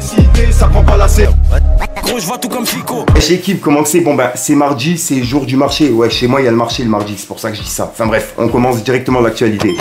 publicité, ça prend pas la scène. Gros, je vois tout comme Fico. Wesh équipe, comment c'est? Bon bah c'est mardi, c'est jour du marché. Ouais, chez moi il y a le marché le mardi, c'est pour ça que je dis ça. Enfin bref, on commence directement l'actualité.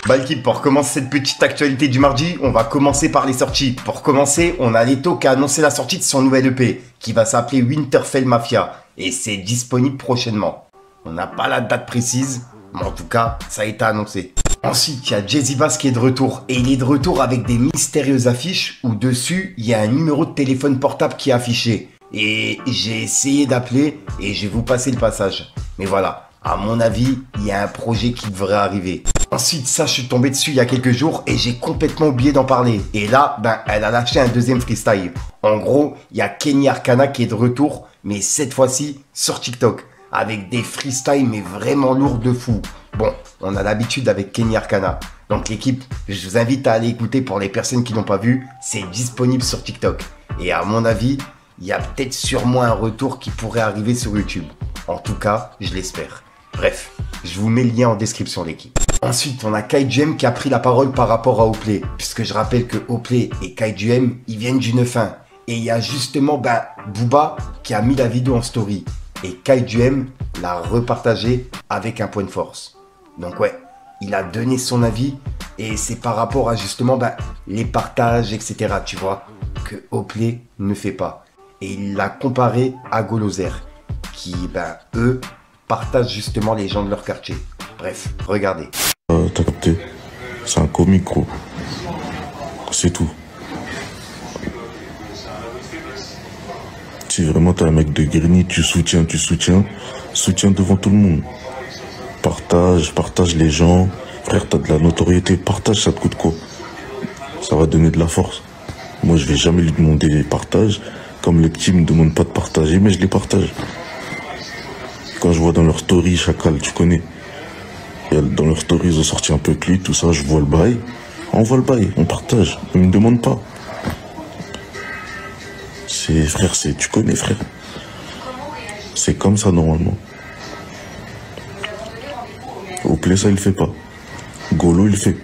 Bah l'équipe, pour commencer cette petite actualité du mardi, on va commencer par les sorties. Pour commencer, on a Leto qui a annoncé la sortie de son nouvel EP, qui va s'appeler Winterfell Mafia, et c'est disponible prochainement. On n'a pas la date précise, mais en tout cas, ça a été annoncé. Ensuite, il y a Jazzy Bass qui est de retour, et il est de retour avec des mystérieuses affiches où dessus, il y a un numéro de téléphone portable qui est affiché. Et j'ai essayé d'appeler, et je vais vous passer le passage. Mais voilà, à mon avis, il y a un projet qui devrait arriver. Ensuite, ça, je suis tombé dessus il y a quelques jours et j'ai complètement oublié d'en parler. Et là, ben, elle a lâché un deuxième freestyle. En gros, il y a Kenny Arcana qui est de retour, mais cette fois-ci sur TikTok, avec des freestyles mais vraiment lourds de fou. Bon, on a l'habitude avec Kenny Arcana. Donc l'équipe, je vous invite à aller écouter pour les personnes qui n'ont pas vu. C'est disponible sur TikTok. Et à mon avis, il y a peut-être sûrement un retour qui pourrait arriver sur YouTube. En tout cas, je l'espère. Bref, je vous mets le lien en description l'équipe. Ensuite, on a KaijuM qui a pris la parole par rapport à Oplay, puisque je rappelle que Oplay et KaijuM, ils viennent du 9-1. Et il y a justement Booba qui a mis la vidéo en story. Et KaijuM l'a repartagé avec un point de force. Donc ouais, il a donné son avis et c'est par rapport à justement les partages, etc. Tu vois, que Oplay ne fait pas. Et il l'a comparé à Golozer, qui, eux, partagent justement les gens de leur quartier. Bref, regardez. T'as capté? C'est un comique, gros. C'est tout. Si vraiment t'es un mec de Grigny, tu soutiens devant tout le monde. Partage les gens. Frère, t'as de la notoriété, partage, ça te coûte quoi? Ça va donner de la force. Moi, je vais jamais lui demander les partages. Comme les petits me demandent pas de partager, mais je les partage. Quand je vois dans leur story, Chacal, tu connais. Dans leur story, ils ont sorti un peu de clip, tout ça, je vois le bail. On voit le bail, on partage. Ils me demandent pas. Frère, tu connais, frère. C'est comme ça, normalement. Oplay, ça, il fait pas. Golo, il fait.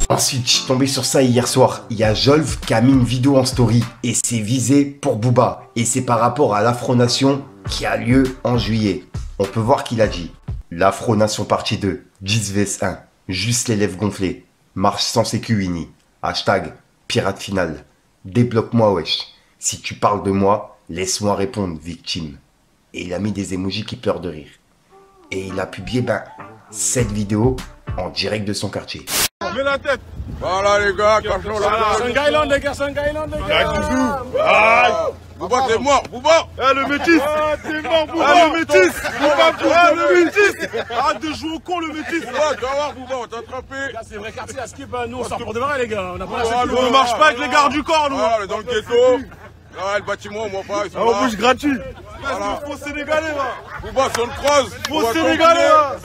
Ensuite, je suis tombé sur ça hier soir. Il y a Jolv qui a mis une vidéo en story et c'est visé pour Booba. Et c'est par rapport à l'Afro-Nation qui a lieu en juillet. On peut voir qu'il a dit l'Afro-Nation partie 2, 10 vs 1, juste les lèvres gonflées, marche sans sécu Winnie, hashtag pirate final, débloque-moi wesh, si tu parles de moi, laisse-moi répondre victime. Et il a mis des emojis qui pleurent de rire. Et il a publié cette vidéo en direct de son quartier. Mets la tête. Voilà les gars, cachons là. C'est un Gaïland, les gars, c'est un Gaïland, les gars. Bouba, t'es mort, Bouba. Eh le métis. T'es mort, Bouba. Le métis. Le métis. Arrête de jouer au con le métis. Bouba, tu vas voir, Bouba, on va t'attraper. C'est vrai quartier à skip, nous on sort pour de vrai les gars. On a pas Ah, la On ne marche pas avec les gardes du corps nous. On est dans le ghetto. Là, le bâtiment, on voit pas. Ils sont On là. bouge gratuit. Voilà. Faux sénégalais là. Bouba, sur le croise. Faux sénégalais là.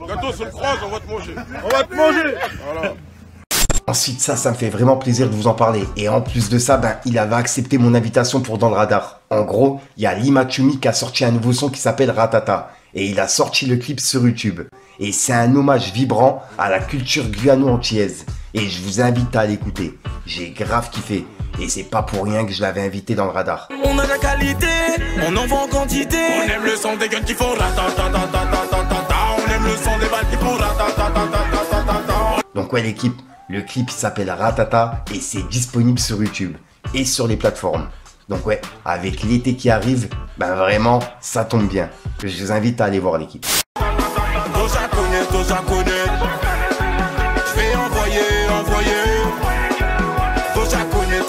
Gâteau sur le croise, on va te manger. On va te manger. Voilà. Ensuite, ça me fait vraiment plaisir de vous en parler. Et en plus de ça, il avait accepté mon invitation pour Dans le Radar. En gros, il y a Limatumi qui a sorti un nouveau son qui s'appelle Ratata. Et il a sorti le clip sur YouTube. Et c'est un hommage vibrant à la culture guyano-antillaise. Et je vous invite à l'écouter. J'ai grave kiffé. Et c'est pas pour rien que je l'avais invité dans le radar. On a la qualité, on en vend en quantité. On aime le son des guns qui font ratatatatatatatata. On aime le son des balles qui font ratatatatatatatata. Donc ouais l'équipe, le clip s'appelle Ratata et c'est disponible sur YouTube et sur les plateformes. Donc ouais, avec l'été qui arrive, vraiment, ça tombe bien. Je vous invite à aller voir l'équipe. Toja connaît. Je vais envoyer. Toja connaît.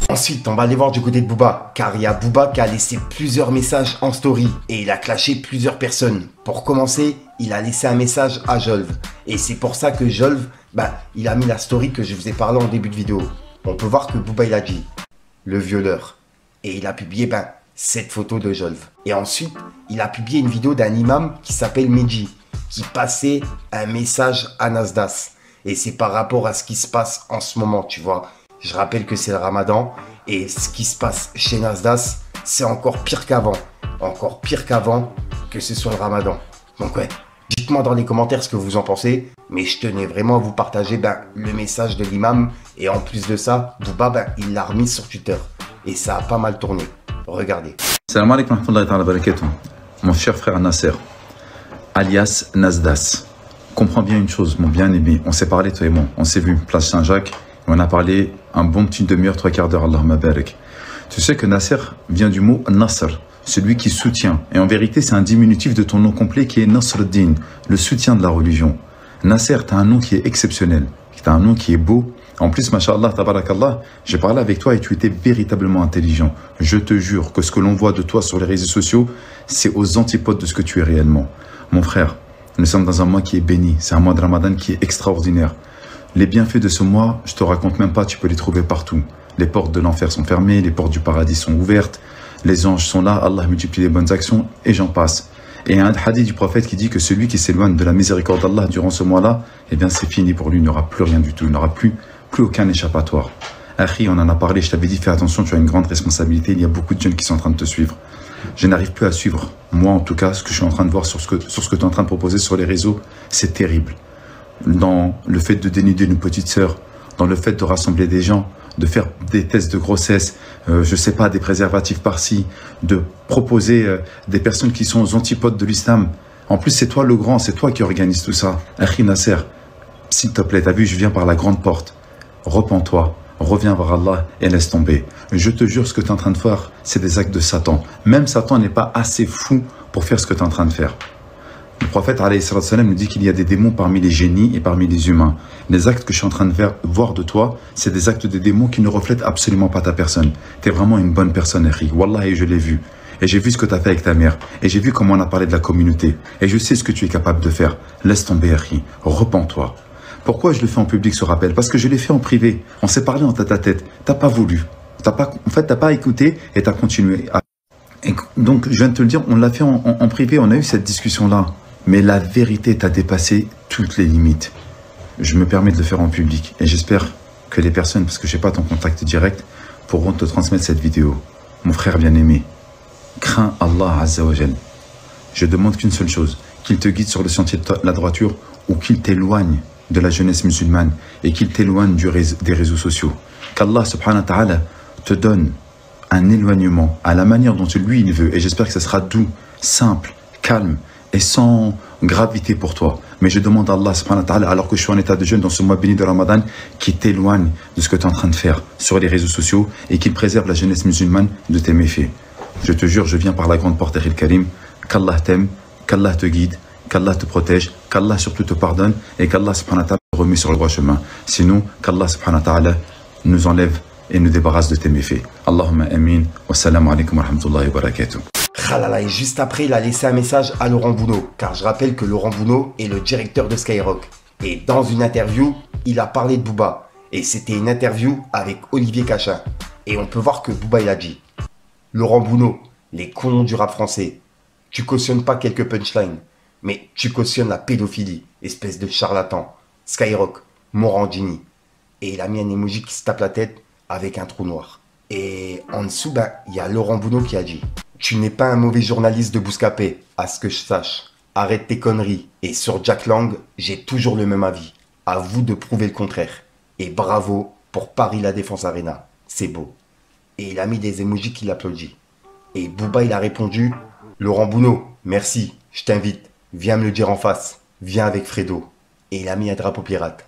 Ensuite, on va aller voir du côté de Booba, car il y a Booba qui a laissé plusieurs messages en story et il a clashé plusieurs personnes. Pour commencer, il a laissé un message à Jolv. Et c'est pour ça que Jolv, il a mis la story que je vous ai parlé en début de vidéo. On peut voir que Booba, il a dit le violeur. Et il a publié cette photo de Jolv. Et ensuite, il a publié une vidéo d'un imam qui s'appelle Medji, qui passait un message à Nasdas. Et c'est par rapport à ce qui se passe en ce moment, tu vois. Je rappelle que c'est le Ramadan et ce qui se passe chez Nasdas, c'est encore pire qu'avant. Encore pire qu'avant que ce soit le Ramadan. Donc ouais, Dites-moi dans les commentaires ce que vous en pensez, mais je tenais vraiment à vous partager le message de l'imam. Et en plus de ça, Booba, il l'a remis sur Twitter. Et ça a pas mal tourné. Regardez. Salam alaikum wa rahmatullahi wa barakatuh. Mon cher frère Nasser, alias Nasdas, comprends bien une chose, mon bien-aimé. On s'est parlé, toi et moi. On s'est vu, place Saint-Jacques. Et on a parlé un bon petit demi-heure, 3/4 d'heure, Allahumma barak. Tu sais que Nasser vient du mot Nasr, celui qui soutient. Et en vérité, c'est un diminutif de ton nom complet qui est Nasruddin, le soutien de la religion. Nasser, tu as un nom qui est exceptionnel, tu as un nom qui est beau. En plus, mashallah, tabarakallah, j'ai parlé avec toi et tu étais véritablement intelligent. Je te jure que ce que l'on voit de toi sur les réseaux sociaux, c'est aux antipodes de ce que tu es réellement. Mon frère, nous sommes dans un mois qui est béni, c'est un mois de Ramadan qui est extraordinaire. Les bienfaits de ce mois, je te raconte même pas, tu peux les trouver partout. Les portes de l'enfer sont fermées, les portes du paradis sont ouvertes, les anges sont là, Allah multiplie les bonnes actions, et j'en passe. Et il y a un hadith du prophète qui dit que celui qui s'éloigne de la miséricorde d'Allah durant ce mois-là, eh bien c'est fini pour lui, il n'aura plus rien du tout, il n'aura plus aucun échappatoire. Akhi, on en a parlé, je t'avais dit, fais attention, tu as une grande responsabilité, il y a beaucoup de jeunes qui sont en train de te suivre. Je n'arrive plus à suivre, moi en tout cas, ce que je suis en train de voir sur ce que tu es en train de proposer sur les réseaux, c'est terrible. Dans le fait de dénuder une petite sœur, dans le fait de rassembler des gens, de faire des tests de grossesse, je sais pas, des préservatifs par-ci, de proposer des personnes qui sont aux antipodes de l'islam. En plus, c'est toi le grand, c'est toi qui organise tout ça. Akhi Nasser, s'il te plaît, t'as vu, je viens par la grande porte. Repends-toi, reviens vers Allah et laisse tomber. Je te jure, ce que tu es en train de faire, c'est des actes de Satan. Même Satan n'est pas assez fou pour faire ce que tu es en train de faire. Le prophète alayhi salam nous dit qu'il y a des démons parmi les génies et parmi les humains. Les actes que je suis en train de voir de toi, c'est des actes de démons qui ne reflètent absolument pas ta personne. Tu es vraiment une bonne personne, Henri. Wallah, et je l'ai vu. Et j'ai vu ce que tu as fait avec ta mère. Et j'ai vu comment on a parlé de la communauté. Et je sais ce que tu es capable de faire. Laisse tomber, Henri. Repends-toi. Pourquoi je le fais en public ce rappel? Parce que je l'ai fait en privé. On s'est parlé en tête à tête. T'as pas voulu. En fait, t'as pas écouté et t'as continué. Et donc, je viens de te le dire, on l'a fait en privé. On a eu cette discussion-là. Mais la vérité t'a dépassé toutes les limites. Je me permets de le faire en public. Et j'espère que les personnes, parce que je n'ai pas ton contact direct, pourront te transmettre cette vidéo. Mon frère bien-aimé, crains Allah Azza wa Jal. Je demande qu'une seule chose, qu'il te guide sur le sentier de la droiture ou qu'il t'éloigne de la jeunesse musulmane et qu'il t'éloigne des réseaux sociaux. Qu'Allah subhanahu wa ta'ala te donne un éloignement à la manière dont lui il veut. Et j'espère que ce sera doux, simple, calme et sans gravité pour toi. Mais je demande à Allah subhanahu wa ta'ala, alors que je suis en état de jeûne dans ce mois béni de Ramadan, qu'il t'éloigne de ce que tu es en train de faire sur les réseaux sociaux et qu'il préserve la jeunesse musulmane de tes méfaits. Je te jure, je viens par la grande porte El Karim, qu'Allah t'aime, qu'Allah te guide, qu'Allah te protège, qu'Allah surtout te pardonne et qu'Allah subhanahu wa ta'ala te remet sur le droit chemin. Sinon, qu'Allah subhanahu wa ta'ala nous enlève et nous débarrasse de tes méfaits. Allahumma amin. Wassalamu alaikum wa rahmatullahi wa barakatuh. Khalala, et juste après, il a laissé un message à Laurent Bounot, car je rappelle que Laurent Bounot est le directeur de Skyrock. Et dans une interview, il a parlé de Booba. Et c'était une interview avec Olivier Cachin. Et on peut voir que Booba il a dit: Laurent Bounot, les cons du rap français, tu cautionnes pas quelques punchlines, mais tu cautionnes la pédophilie, espèce de charlatan. Skyrock, Morandini. Et il a mis un emoji qui se tape la tête avec un trou noir. Et en dessous, il y a Laurent Bounot qui a dit: tu n'es pas un mauvais journaliste de Bouscapé, à ce que je sache. Arrête tes conneries. Et sur Jack Lang, j'ai toujours le même avis. À vous de prouver le contraire. Et bravo pour Paris La Défense Arena. C'est beau. Et il a mis des emojis qui l'applaudissent. Et Booba, il a répondu: Laurent Bounot, merci, je t'invite. Viens me le dire en face. Viens avec Fredo. Et il a mis un drapeau pirate.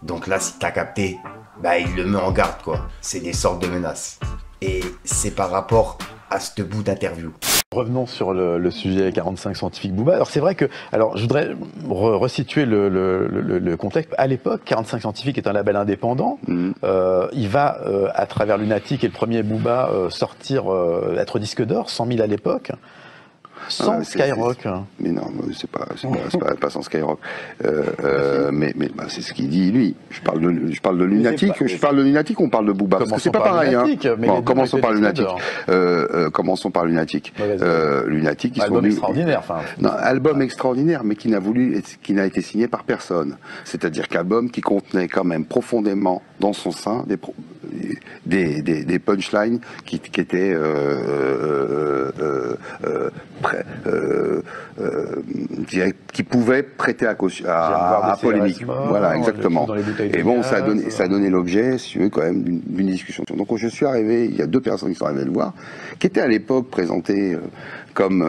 Donc là, si t'as capté, il le met en garde, quoi. C'est des sortes de menaces. Et c'est par rapport à ce bout d'interview. Revenons sur le sujet 45 scientifiques Booba. Alors c'est vrai que, je voudrais resituer le contexte. À l'époque, 45 scientifiques est un label indépendant. Il va, à travers Lunatic et le premier Booba, être disque d'or, 100 000 à l'époque. Sans Skyrock. Mais non, c'est pas sans Skyrock. Mais c'est ce qu'il dit lui. Je parle de Lunatic. Je parle de Lunatic. On parle de Booba. Parce que c'est pas pareil. Bon, commençons par Lunatic. Commençons par Lunatic. Lunatic, album extraordinaire. Non, album extraordinaire, mais qui n'a été signé par personne. C'est-à-dire qu'album qui contenait quand même profondément dans son sein des punchlines qui étaient qui pouvait prêter à polémique. Voilà, exactement. Et bon, ça a donné l'objet, si tu veux, quand même, d'une discussion. Donc je suis arrivé, il y a 2 personnes qui sont arrivées le voir, qui étaient à l'époque présentées comme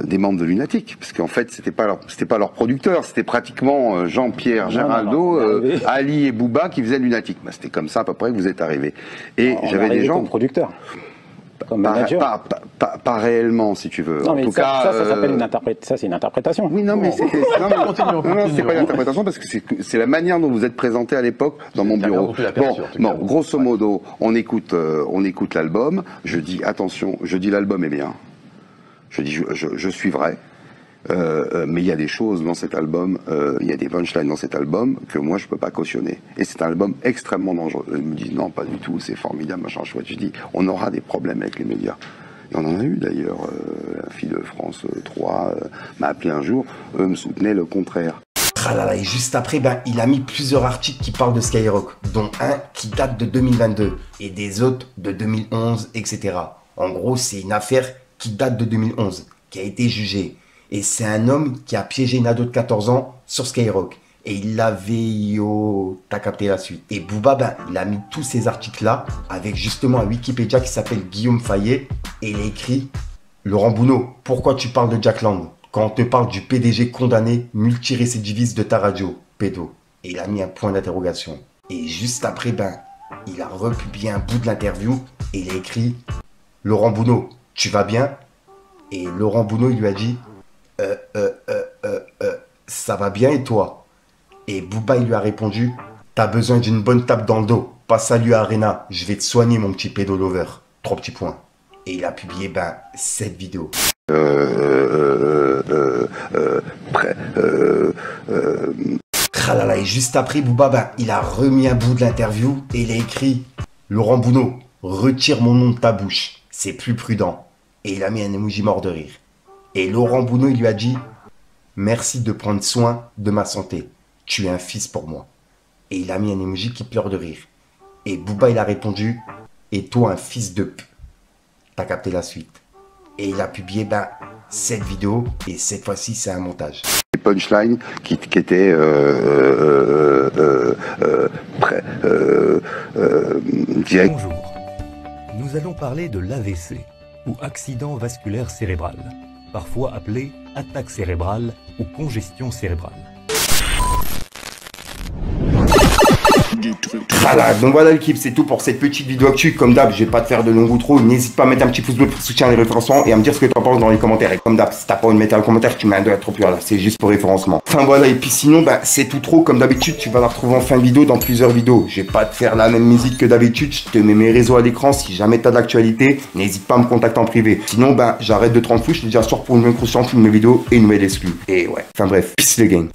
des membres de Lunatic, parce qu'en fait c'était pas leur producteur, c'était pratiquement Jean-Pierre Giraldo, Ali et Booba qui faisaient Lunatic. Bah, c'était comme ça à peu près que vous êtes arrivés. Et j'avais des gens comme producteur. Comme manager. Pas réellement, si tu veux. Non, mais en tout cas, ça s'appelle c'est une interprétation. Oui, non, mais c'est pas une interprétation parce que c'est la manière dont vous êtes présenté à l'époque dans mon bureau. Bon, grosso modo, on écoute l'album. Je dis attention, l'album est bien. Je dis je suivrai. Mais il y a des choses dans cet album, il y a des punchlines dans cet album que moi je peux pas cautionner. Et c'est un album extrêmement dangereux. Ils me disent non, pas du tout, c'est formidable, machin chouette. Je dis on aura des problèmes avec les médias. Et on en a eu d'ailleurs. La fille de France 3 m'a appelé un jour, eux me soutenaient le contraire. Et juste après, il a mis plusieurs articles qui parlent de Skyrock, dont un qui date de 2022 et des autres de 2011, etc. En gros, c'est une affaire qui date de 2011, qui a été jugée. Et c'est un homme qui a piégé une ado de 14 ans sur Skyrock. Et il l'avait... T'as capté la suite. Et Booba, il a mis tous ces articles-là avec justement un Wikipédia qui s'appelle Guillaume Fayet. Et il a écrit « Laurent Bounot, pourquoi tu parles de Jack Lang quand on te parle du PDG condamné multirécidiviste de ta radio, pédo ?» Et il a mis un point d'interrogation. Et juste après, il a republié un bout de l'interview et il a écrit « Laurent Bounot, tu vas bien ?» Et Laurent Bounot, il lui a dit ça va bien et toi? Et Booba, il lui a répondu, t'as besoin d'une bonne tape dans le dos. Pas salut à Arena, je vais te soigner mon petit pédo lover. 3 petits points. Et il a publié cette vidéo. Et juste après, Booba, il a remis un bout de l'interview et il a écrit Laurent Bounot, retire mon nom de ta bouche, c'est plus prudent. Et il a mis un emoji mort de rire. Et Laurent Bounot, il lui a dit « Merci de prendre soin de ma santé. Tu es un fils pour moi. » Et il a mis un emoji qui pleure de rire. Et Booba, il a répondu « Et toi, un fils de p... » T'as capté la suite. Et il a publié cette vidéo. Et cette fois-ci, c'est un montage. Les punchlines qui étaient direct. Bonjour. Nous allons parler de l'AVC, ou accident vasculaire cérébral, parfois appelé attaque cérébrale ou congestion cérébrale. Donc voilà l'équipe, c'est tout pour cette petite vidéo actu. Comme d'hab, je vais pas te faire de long outro. N'hésite pas à mettre un petit pouce bleu pour soutenir les référencements et à me dire ce que tu en penses dans les commentaires. Et comme d'hab, si t'as pas envie de mettre un commentaire, tu mets un 2 à trop plus là. C'est juste pour référencement. Enfin voilà, et puis sinon, c'est tout trop. Comme d'habitude, tu vas la retrouver en fin de vidéo dans plusieurs vidéos. Je vais pas te faire la même musique que d'habitude. Je te mets mes réseaux à l'écran. Si jamais t'as de l'actualité, n'hésite pas à me contacter en privé. Sinon, j'arrête de te rendre fou. Je te dis à ce soir pour une nouvelle croustillante, une nouvelle vidéo et une nouvelle exclue. Et ouais, enfin bref, peace le gang.